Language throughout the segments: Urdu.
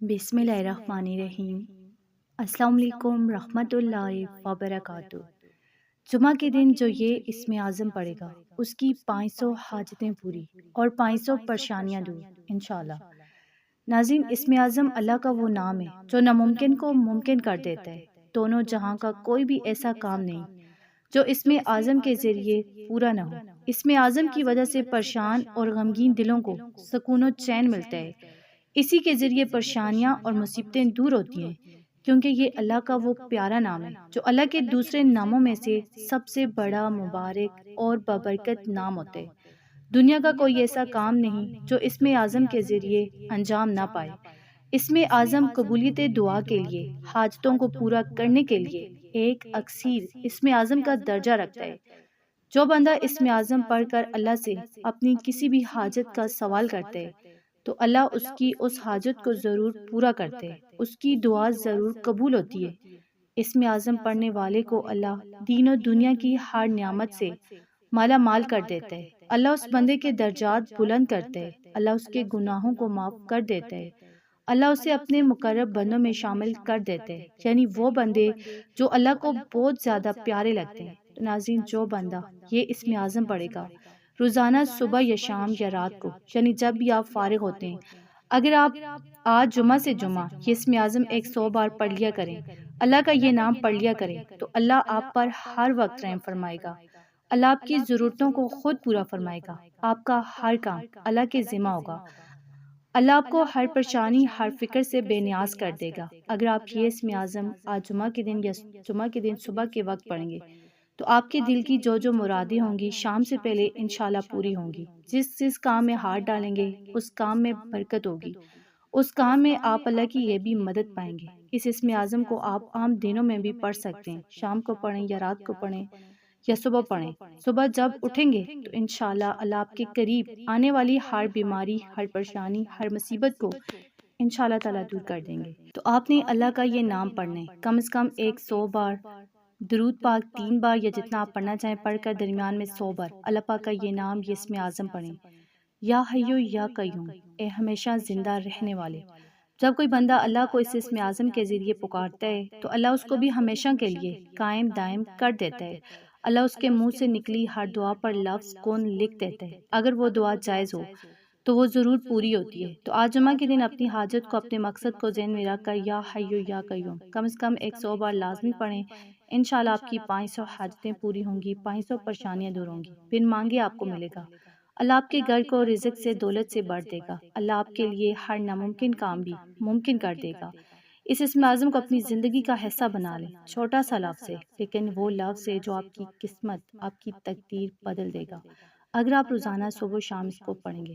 بسم اللہ الرحمن الرحیم۔ السلام علیکم رحمۃ اللہ وبرکاتہ۔ جمعہ کے دن جو یہ اسم اعظم پڑھے گا اس کی 500 حاجتیں پوری اور 500 پریشانیاں دور انشاءاللہ۔ ناظرین، اسم اعظم اللہ کا وہ نام ہے جو ناممکن کو ممکن کر دیتا ہے۔ دونوں جہاں کا کوئی بھی ایسا کام نہیں جو اسم اعظم کے ذریعے پورا نہ ہو۔ اسم اعظم کی وجہ سے پریشان اور غمگین دلوں کو سکون و چین ملتا ہے۔ اسی کے ذریعے پریشانیاں اور مصیبتیں دور ہوتی ہیں، کیونکہ یہ اللہ کا وہ پیارا نام ہے جو اللہ کے دوسرے ناموں میں سے سب سے بڑا، مبارک اور بابرکت نام ہوتا ہے۔ دنیا کا کوئی ایسا کام نہیں جو اسم اعظم کے ذریعے انجام نہ پائے۔ اسم اعظم قبولیت دعا کے لیے، حاجتوں کو پورا کرنے کے لیے ایک اکثیر اسم اعظم کا درجہ رکھتا ہے۔ جو بندہ اسم اعظم پڑھ کر اللہ سے اپنی کسی بھی حاجت کا سوال کرتا ہے تو اللہ اس کی اس حاجت کو ضرور پورا کرتے ہیں، اس کی دعا ضرور قبول ہوتی ہے۔ اسم اعظم پڑھنے والے کو اللہ دین و دنیا کی ہر نعمت سے مالا مال کر دیتا ہے۔ اللہ اس بندے کے درجات بلند کرتا ہے، اللہ اس کے گناہوں کو معاف کر دیتا ہے، اللہ اسے اپنے مقرب بندوں میں شامل کر دیتے ہیں، یعنی وہ بندے جو اللہ کو بہت زیادہ پیارے لگتے ہیں۔ تو ناظرین، جو بندہ یہ اسم اعظم پڑھے گا روزانہ صبح یا شام یا رات کو، یعنی جب بھی آپ فارغ ہوتے ہیں، اگر آپ آج جمعہ سے جمعہ یہ اسم اعظم 100 بار پڑھ لیا کریں، اللہ کا یہ نام پڑھ لیا کریں، تو اللہ آپ پر ہر وقت رحم فرمائے گا۔ اللہ آپ کی ضرورتوں کو خود پورا فرمائے گا۔ آپ کا ہر کام اللہ کے ذمہ ہوگا۔ اللہ آپ کو ہر پریشانی، ہر فکر سے بے نیاز کر دے گا۔ اگر آپ یہ اسم اعظم آج جمعہ کے دن یا جمعہ کے دن صبح کے وقت پڑھیں گے تو آپ کے دل کی جو مرادیں ہوں گی شام سے پہلے انشاءاللہ پوری ہوں گی۔ جس کام میں ہاتھ ڈالیں گے اس کام میں برکت ہوگی، اس کام میں آپ اللہ کی یہ بھی مدد پائیں گے۔ اس اسم اعظم کو آپ عام دنوں میں بھی پڑھ سکتے ہیں، شام کو پڑھیں یا رات کو پڑھیں یا صبح پڑھیں۔ صبح جب اٹھیں گے تو انشاءاللہ اللہ آپ کے قریب آنے والی ہر بیماری، ہر پریشانی، ہر مصیبت کو انشاءاللہ تعالیٰ دور کر دیں گے۔ تو آپ نے اللہ کا یہ نام پڑھنا ہے، کم از کم 100 بار، درود پاک 3 بار یا جتنا آپ پڑھنا چاہیں پڑھ کر درمیان میں 100 بار اللہ پاک کا یہ نام، یہ اسم اعظم پڑھیں۔ یا حیو یا قیوم، اے ہمیشہ زندہ رہنے والے۔ جب کوئی بندہ اللہ کو اس اسم اعظم کے ذریعے پکارتا ہے تو اللہ اس کو بھی ہمیشہ کے لیے قائم دائم کر دیتا ہے۔ اللہ اس کے منہ سے نکلی ہر دعا پر لفظ کن لکھ دیتا ہے۔ اگر وہ دعا جائز ہو تو وہ ضرور پوری ہوتی ہے۔ تو آج جمعہ کے دن اپنی حاجت کو، اپنے مقصد کو ذہن میں رکھ کر یا حیو یا قیوم کم از کم 100 بار لازمی پڑھیں۔ انشاءاللہ آپ کی 500 حاجتیں پوری ہوں گی، 500 پریشانیاں دور ہوں گی، بن مانگے آپ کو ملے گا۔ اللہ آپ کے گھر کو رزق سے، دولت سے بڑھ دے گا۔ اللہ آپ کے لیے ہر ناممکن کام بھی ممکن کر دے گا۔ اس اسم اعظم کو اپنی زندگی کا حصہ بنا لیں۔ چھوٹا سا لفظ ہے لیکن وہ لفظ ہے جو آپ کی قسمت، آپ کی تقدیر بدل دے گا اگر آپ روزانہ صبح و شام اس کو پڑھیں گے۔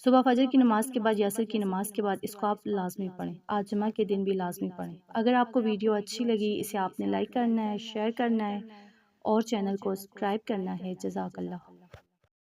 صبح فجر کی نماز کے بعد یا عصر کی نماز کے بعد اس کو آپ لازمی پڑھیں۔ آج جمعہ کے دن بھی لازمی پڑھیں۔ اگر آپ کو ویڈیو اچھی لگی، اسے آپ نے لائک کرنا ہے، شیئر کرنا ہے اور چینل کو سبسکرائب کرنا ہے۔ جزاک اللہ۔